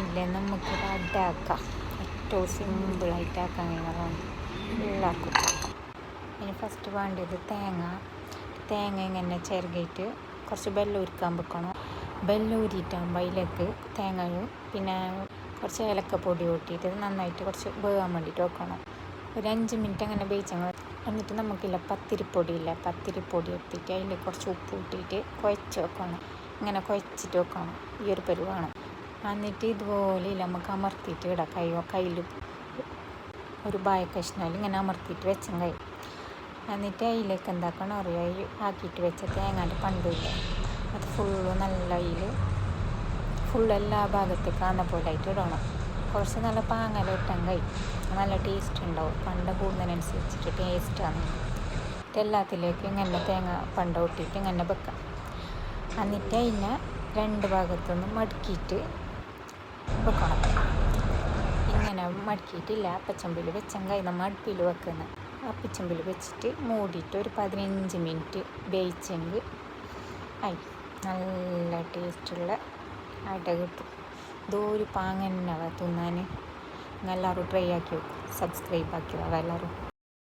ഇല്ലേ നമുക്കിത് അടാക്കാം. ഏറ്റവും സിമ്പിളായിട്ട് ആക്കാൻ കഴിയുന്നതാണ്. എല്ലാവർക്കും ഇനി ഫസ്റ്റ് വേണ്ടത് തേങ്ങ ഇങ്ങനെ ചിരകിയിട്ട് കുറച്ച് വെള്ളം ഉരുക്കാൻ വെക്കണം. വെള്ളം ഊരിയിട്ടാകുമ്പോൾ അതിലേക്ക് തേങ്ങയും പിന്നെ കുറച്ച് ഏലക്കപ്പൊടി കൂട്ടിയിട്ട് നന്നായിട്ട് കുറച്ച് വേകാൻ വേണ്ടിയിട്ട് വെക്കണം. ഒരു 5 മിനിറ്റ് അങ്ങനെ വേവിച്ചങ്ങ്. എന്നിട്ട് നമുക്കില്ല പത്തിരിപ്പൊടി എടുത്തിട്ട് അതിൽ കുറച്ച് ഉപ്പ് ഇട്ടിട്ട് കുഴച്ച് വെക്കണം. ഇങ്ങനെ കുഴച്ചിട്ട് വെക്കണം. ഈ ഒരു പരുവാണ്. എന്നിട്ട് ഇതുപോലെ നമുക്ക് അമർത്തിയിട്ട് ഇടാം. കയ്യിൽ ഒരു ബായ കഷ്ണയിൽ ഇങ്ങനെ അമർത്തിയിട്ട് വെച്ചും കൈ. എന്നിട്ട് അതിലേക്ക് എന്താക്കണം അറിയാം, ആക്കിയിട്ട് വെച്ച തേങ്ങാൻ്റെ പണ്ടില്ല അത് നല്ല ഫുള്ള് എല്ലാ ഭാഗത്തേക്ക് ആകുന്ന പോലെ ആയിട്ട് ഇടണം. കുറച്ച് നല്ല പാങ്ങലിട്ടാൻ കൈ നല്ല ടേസ്റ്റ് ഉണ്ടാവും. പണ്ട് കൂടുന്നതിനനുസരിച്ചിട്ട് ടേസ്റ്റാണ്. എല്ലാത്തിലേക്കും ഇങ്ങനെ തേങ്ങ പണ്ട ഇട്ടിട്ട് ഇങ്ങനെ വെക്കാം. എന്നിട്ട് അതിനെ 2 ഭാഗത്തുനിന്ന് മടക്കിയിട്ട് വെക്കണം. ഇങ്ങനെ മടക്കിയിട്ടില്ല അപ്പച്ചമ്പിൽ വെച്ചെങ്കിൽ നമ്മൾ അടുപ്പിൽ വെക്കുന്നത്. അപ്പച്ചമ്പിൽ വെച്ചിട്ട് മൂടിയിട്ട് ഒരു 15 മിനിറ്റ് വേവിച്ചെങ്കിൽ നല്ല ടേസ്റ്റുള്ള അട കിട്ടും. ഇതൊരു പാങ്ങന്നെ തിന്നാൻ. എല്ലാവരും ട്രൈ ആക്കി വെക്കും. സബ്സ്ക്രൈബ് ആക്കി എല്ലാവരും.